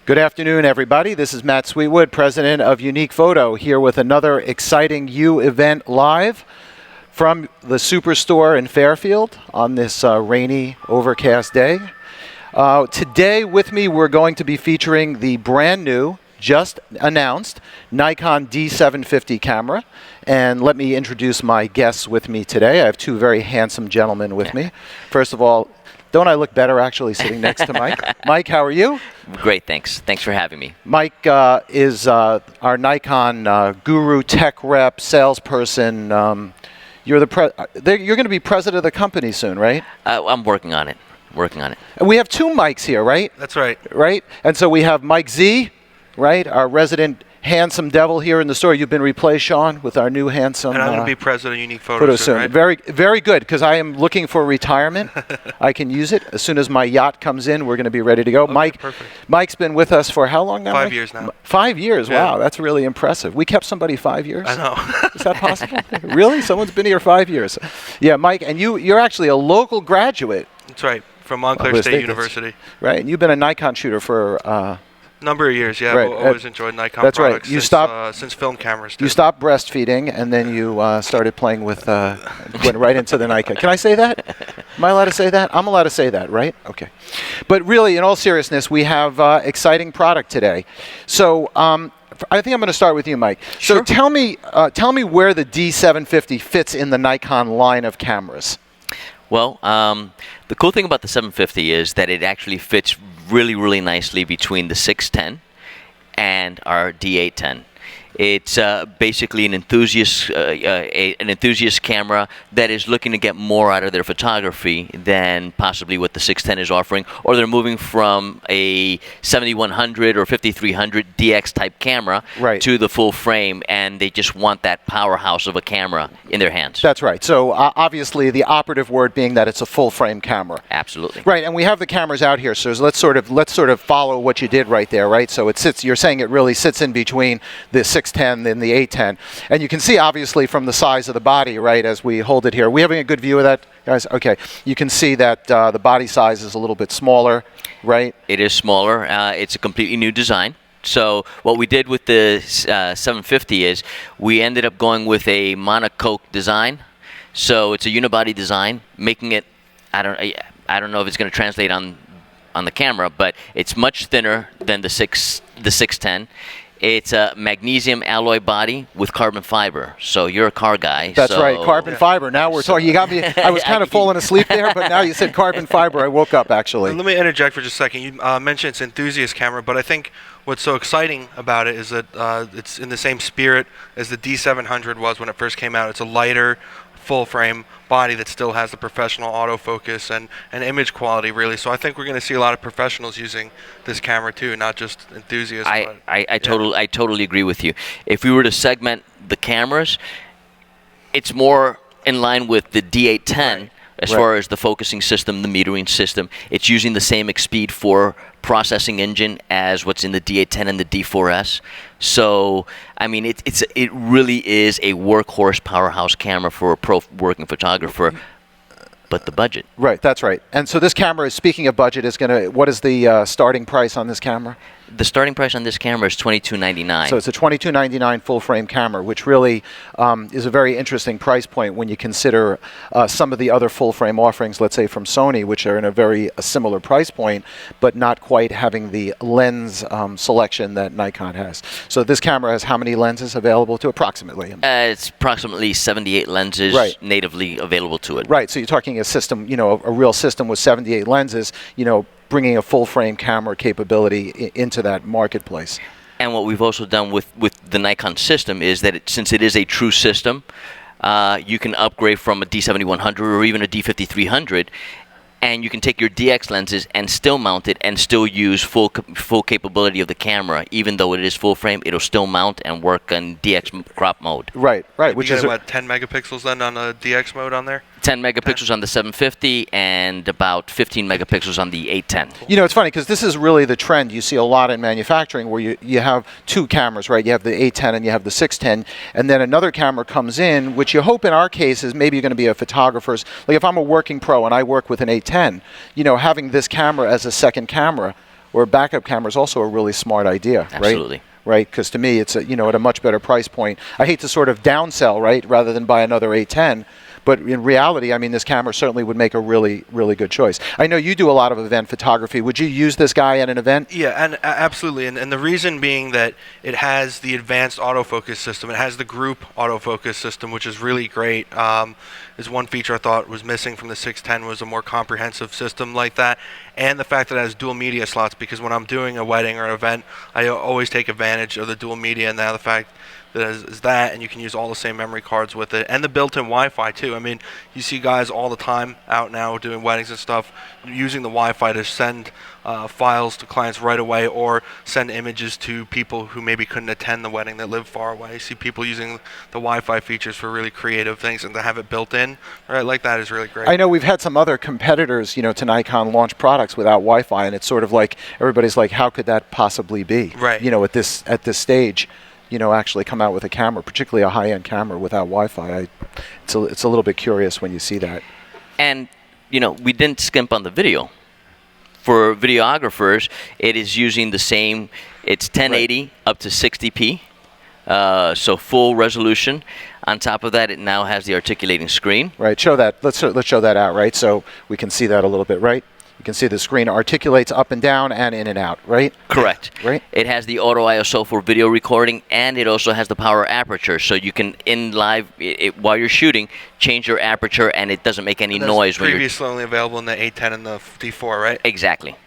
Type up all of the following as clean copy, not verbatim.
Good afternoon, everybody. This is Matt Sweetwood, president of Unique Photo, here with another exciting UeventLive from the Superstore in Fairfield on this rainy, overcast day. Today with me, we're going to be featuring the brand new, just announced, Nikon D750 camera. And let me introduce my guests with me today. I have two very handsome gentlemen with me. First of all, don't I look better actually sitting next to Mike? Mike, how are you? Great, thanks. Thanks for having me. Mike is our Nikon guru, tech rep, salesperson. You're going to be president of the company soon, right? I'm working on it. And we have two Mikes here, right? That's right. Right? And so we have Mike Z, right? Our resident handsome devil here in the store. You've been replaced, Sean, with our new handsome. And I'm going to be president of Unique Photo soon, right? Very, very good, because I am looking for retirement. I can use it as soon as my yacht comes in. We're going to be ready to go. Okay, perfect. Mike's been with us for how long now? 5 Mike? years now. 5 years. Yeah. Wow, that's really impressive. We kept somebody 5 years. I know. Is that possible? Really? Someone's been here 5 years. Yeah, Mike, and you're actually a local graduate. That's right. From Montclair State University. Right, and you've been a Nikon shooter for. Number of years, yeah. Right. I've always enjoyed Nikon that's products right. since film cameras. You stopped breastfeeding, and then you started playing with, went right into the Nikon. Can I say that? Am I allowed to say that? I'm allowed to say that, right? Okay. But really, in all seriousness, we have exciting product today. So I think I'm going to start with you, Mike. Sure. So tell me where the D750 fits in the Nikon line of cameras. Well, the cool thing about the 750 is that it actually fits really, really nicely between the 610 and our D810. It's basically an enthusiast camera that is looking to get more out of their photography than possibly what the 610 is offering, or they're moving from a 7100 or 5300 DX type camera to the full frame, and they just want that powerhouse of a camera in their hands. That's right. So obviously the operative word being that it's a full frame camera. Absolutely. Right, and we have the cameras out here, so let's sort of follow what you did right there, right? So it sits. You're saying it really sits in between the 610 and the 810, and you can see obviously from the size of the body, right, as we hold it here. Are we having a good view of that, guys? Okay, you can see that the body size is a little bit smaller, right? It is smaller. It's a completely new design. So what we did with the 750 is we ended up going with a monocoque design. So it's a unibody design, making it, I don't know if it's going to translate on the camera, but it's much thinner than the 610. It's a magnesium alloy body with carbon fiber. So you're a car guy. That's right, carbon fiber. Now we're talking. You got me. I was kind of falling asleep there, but now you said carbon fiber. I woke up actually. Let me interject for just a second. You mentioned it's an enthusiast camera, but I think what's so exciting about it is that it's in the same spirit as the D700 was when it first came out. It's a lighter, full frame body that still has the professional autofocus and image quality, really. So I think we're going to see a lot of professionals using this camera too, not just enthusiasts. I totally agree with you. If we were to segment the cameras, it's more in line with the D810 as far as the focusing system, the metering system. It's using the same EXPEED 4 processing engine as what's in the D810 and the D4S. So, I mean, it really is a workhorse powerhouse camera for a pro working photographer. But the budget. Right, that's right. And so this camera, speaking of budget, is going to, what is the starting price on this camera? The starting price on this camera is $22.99. So it's a $22.99 full-frame camera, which really is a very interesting price point when you consider some of the other full-frame offerings, let's say from Sony, which are in a very similar price point, but not quite having the lens selection that Nikon has. So this camera has how many lenses available to approximately? It's approximately 78 lenses natively available to it. Right, so you're talking a system, you know, a real system with 78 lenses, you know, bringing a full-frame camera capability into that marketplace. And what we've also done with the Nikon system is that since it is a true system, you can upgrade from a D7100 or even a D5300, and you can take your DX lenses and still mount it and still use full capability of the camera. Even though it is full frame, it'll still mount and work in DX crop mode. Right. Which is about 10 megapixels then on the DX mode on there? 10 megapixels on the 750 and about 15 megapixels on the 810. You know, it's funny because this is really the trend you see a lot in manufacturing where you have two cameras, right? You have the 810 and you have the 610, and then another camera comes in, which you hope in our case is maybe going to be a photographer's. Like if I'm a working pro and I work with an 810, you know, having this camera as a second camera or a backup camera is also a really smart idea, right? Absolutely. Right, because to me it's at a much better price point. I hate to sort of downsell, right, rather than buy another 810. But in reality, I mean, this camera certainly would make a really, really good choice. I know you do a lot of event photography. Would you use this guy at an event? Yeah, and absolutely. And the reason being that it has the advanced autofocus system. It has the group autofocus system, which is really great. Is one feature I thought was missing from the 610 was a more comprehensive system like that. And the fact that it has dual media slots, because when I'm doing a wedding or an event, I always take advantage of the dual media. And now the fact that is that, and you can use all the same memory cards with it, and the built-in Wi-Fi too. I mean, you see guys all the time out now doing weddings and stuff using the Wi-Fi to send files to clients right away, or send images to people who maybe couldn't attend the wedding that live far away. You see people using the Wi-Fi features for really creative things, and to have it built in, right, like that is really great. I know we've had some other competitors, to Nikon launch products without Wi-Fi, and it's sort of like everybody's like, how could that possibly be? Right. At this stage. Actually come out with a camera, particularly a high-end camera without Wi-Fi. It's a little bit curious when you see that. And, we didn't skimp on the video. For videographers, it is using the same, it's 1080 right. up to 60p, so full resolution. On top of that, it now has the articulating screen. Right, show that. Let's show that out, right? So we can see that a little bit, right? You can see the screen articulates up and down and in and out, right? Correct. Right. It has the auto ISO for video recording, and it also has the power aperture, so you can in live while you're shooting change your aperture, and it doesn't make any noise. Previously only available in the 810 and the D4, right? Exactly.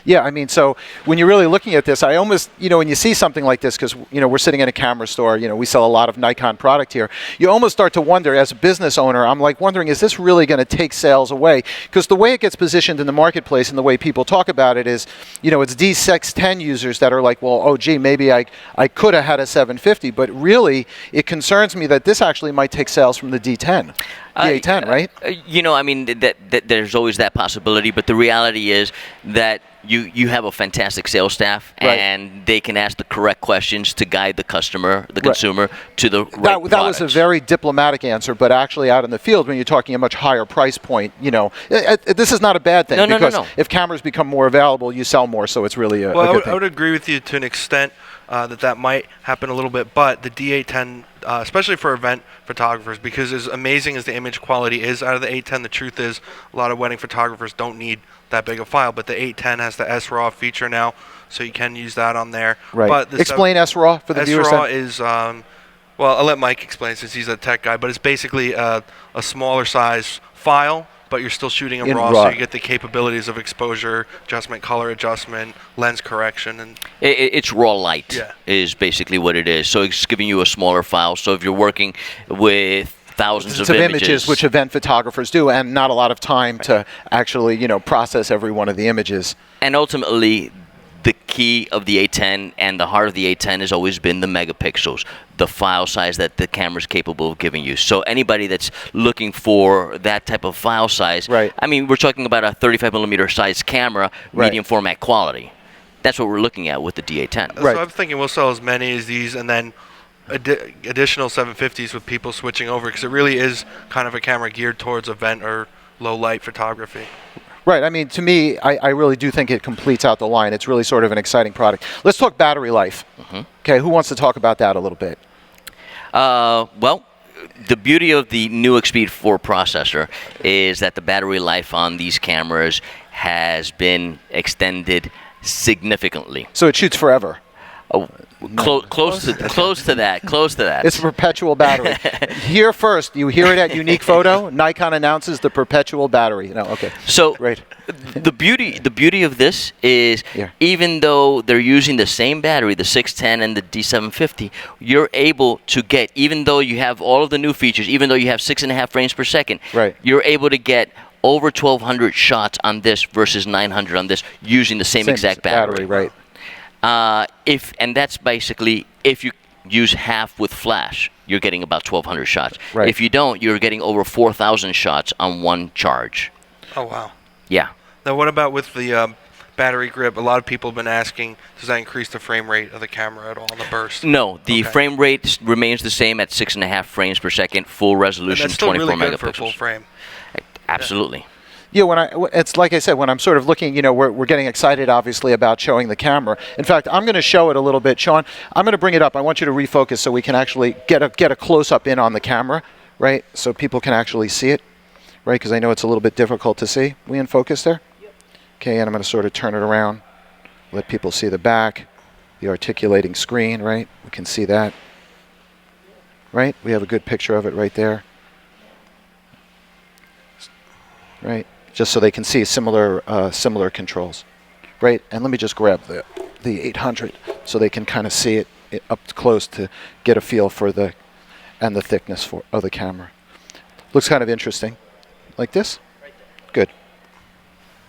Yeah, I mean, so when you're really looking at this, I almost, when you see something like this, because, we're sitting in a camera store, we sell a lot of Nikon product here, you almost start to wonder, as a business owner, I'm like wondering, is this really going to take sales away? Because the way it gets positioned in the marketplace and the way people talk about it is, it's D610 users that are like, well, oh, gee, maybe I could have had a 750, but really, it concerns me that this actually might take sales from the D10. D810, right? I mean, that there's always that possibility, but the reality is that you have a fantastic sales staff, right. and they can ask the correct questions to guide the customer, the consumer, to the right That was a very diplomatic answer, but actually out in the field, when you're talking a much higher price point, this is not a bad thing, because if cameras become more available, you sell more, so it's really a good thing. I would agree with you to an extent that might happen a little bit, but the D810, especially for event photographers, because as amazing as the image quality is out of the 810, the truth is a lot of wedding photographers don't need that big a file, but the 810 has the SRAW feature now, so you can use that on there. Right. But Explain SRAW for the viewers. SRAW is, well, I'll let Mike explain since he's a tech guy, but it's basically a smaller size file, but you're still shooting in RAW, so you get the capabilities of exposure adjustment, color adjustment, lens correction, and it's raw light is basically what it is. So it's giving you a smaller file. So if you're working with thousands of images, which event photographers do, and not a lot of time to actually, process every one of the images. And ultimately, the key of the 810 and the heart of the 810 has always been the megapixels, the file size that the camera is capable of giving you. So anybody that's looking for that type of file size, right. I mean, we're talking about a 35 millimeter size camera, medium format quality. That's what we're looking at with the D810. Right. So I'm thinking we'll sell as many as these, and then additional 750s with people switching over, because it really is kind of a camera geared towards event or low light photography. Right. I mean, to me, I really do think it completes out the line. It's really sort of an exciting product. Let's talk battery life. Okay, who wants to talk about that a little bit? Well, the beauty of the new EXPEED 4 processor is that the battery life on these cameras has been extended significantly. So it shoots forever. Close to that. It's a perpetual battery. Here first, you hear it at Unique Photo. Nikon announces the perpetual battery. No, okay. So right. the beauty of this is even though they're using the same battery, the 610 and the D750, you're able to get, even though you have all of the new features, even though you have 6.5 frames per second, you're able to get over 1,200 shots on this versus 900 on this using the same exact battery. Right. And that's basically if you use half with flash, you're getting about 1,200 shots. Right. If you don't, you're getting over 4,000 shots on one charge. Oh wow. Yeah. Now what about with the battery grip? A lot of people have been asking, does that increase the frame rate of the camera at all in the burst? No, the frame rate remains the same at 6.5 frames per second, full resolution, and that's still 24 really megapixels. good for full frame. Absolutely. Yeah, it's like I said, when I'm sort of looking, we're getting excited, obviously, about showing the camera. In fact, I'm going to show it a little bit. Sean, I'm going to bring it up. I want you to refocus so we can actually get a close-up in on the camera, right? So people can actually see it, right? Because I know it's a little bit difficult to see. We in focus there? Yep. Okay, and I'm going to sort of turn it around, let people see the back, the articulating screen, right? We can see that, right? We have a good picture of it right there, right? Just so they can see similar controls, right? And let me just grab the 800 so they can kind of see it up close to get a feel for the thickness of the camera. Looks kind of interesting, like this. Good.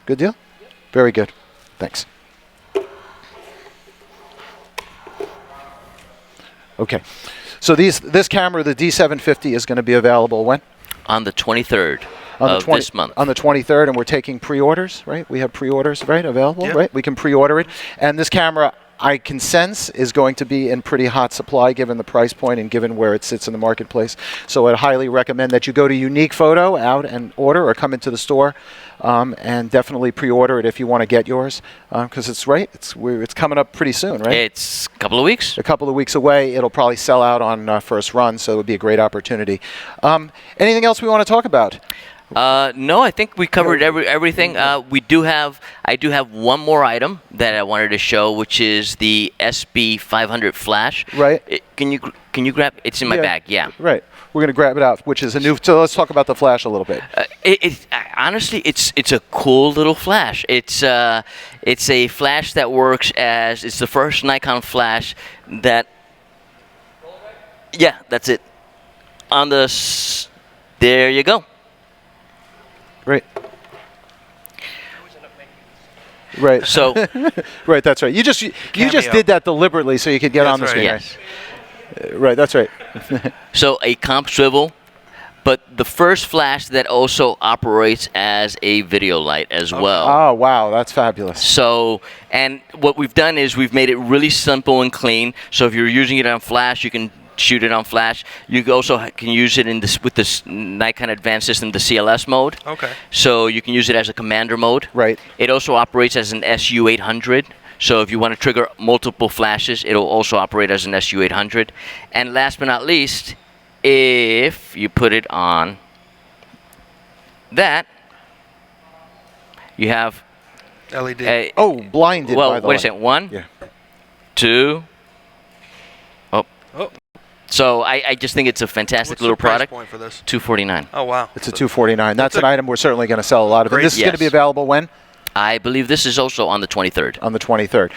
Good deal. Very good. Thanks. Okay. So this camera, the D750, is going to be available when? On the 23rd. This month. On the 23rd, and we're taking pre-orders, right? We have pre-orders, right, available, yep. right? We can pre-order it. And this camera, I can sense, is going to be in pretty hot supply given the price point and given where it sits in the marketplace. So I'd highly recommend that you go to Unique Photo out and order, or come into the store, and definitely pre-order it if you want to get yours, because it's coming up pretty soon, right? It's a couple of weeks. A couple of weeks away. It'll probably sell out on first run, so it would be a great opportunity. Anything else we want to talk about? No, I think we covered everything. I do have one more item that I wanted to show, which is the SB500 flash. Right. Can you grab? It's in my bag. Yeah. Right. We're going to grab it out, which is a new. So let's talk about the flash a little bit. Honestly, it's a cool little flash. It's a flash that works as it's the first Nikon flash that. Yeah, that's it. There you go. Right. Right. So. Right. That's right. You just did that deliberately so you could get on the right. screen. Yes. Right. That's right. So a comp swivel, but the first flash that also operates as a video light as well. Oh wow, that's fabulous. So, and what we've done is we've made it really simple and clean. So if you're using it on flash, you can shoot it on flash. You also can use it with this Nikon Advanced System, the CLS mode. Okay. So you can use it as a commander mode. Right. It also operates as an SU800. So if you want to trigger multiple flashes, it'll also operate as an SU800. And last but not least, if you put it on that, you have LED. Blinded. Well, by the wait way. a second. One, Yeah. two. Oh. So I just think it's a fantastic What's little the price product. point for this? $249. Oh wow. It's a 249. That's an item we're certainly going to sell a lot of. And Great. this is going to be Yes. available when? I believe this is also on the 23rd. On the 23rd.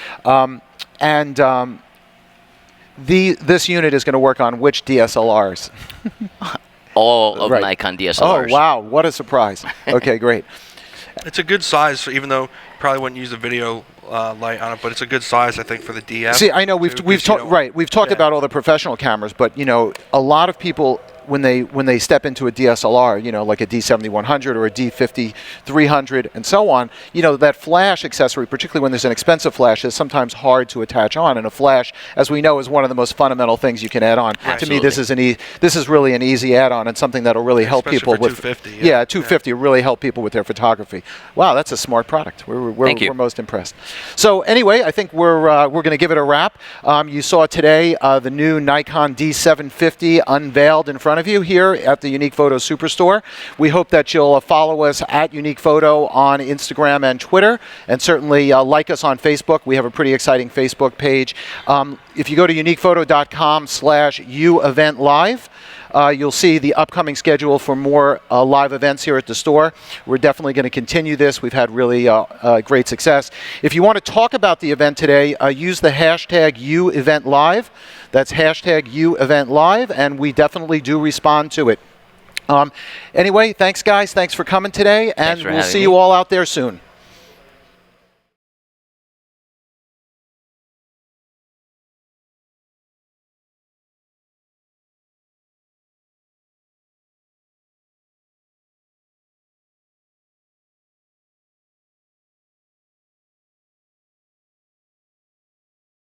This unit is going to work on which DSLRs? All of Right. Nikon DSLRs. Oh wow, what a surprise. Okay, great. It's a good size, even though you probably wouldn't use a video light on it, but it's a good size, I think, for the DF. See, I know we've talked Yeah. about all the professional cameras, but a lot of people when they step into a DSLR, like a D750 or a D50-300 and so on, that flash accessory, particularly when there's an expensive flash, is sometimes hard to attach on. And a flash, as we know, is one of the most fundamental things you can add on. Absolutely. To me, this is really an easy add-on and something that'll really help Especially people for with 250, yeah, 250 will really help people with their photography. Wow, that's a smart product. Thank you. We're most impressed. So anyway, I think we're going to give it a wrap. You saw today the new Nikon D750 unveiled in front of you here at the Unique Photo Superstore. We hope that you'll follow us at Unique Photo on Instagram and Twitter, and certainly like us on Facebook. We have a pretty exciting Facebook page. If you go to uniquephoto.com/UeventLive, you'll see the upcoming schedule for more live events here at the store. We're definitely going to continue this. We've had really great success. If you want to talk about the event today, use the hashtag UeventLive. That's hashtag UeventLive, and we definitely do respond to it. Anyway, thanks guys. Thanks for coming today, and we'll see you all out there soon.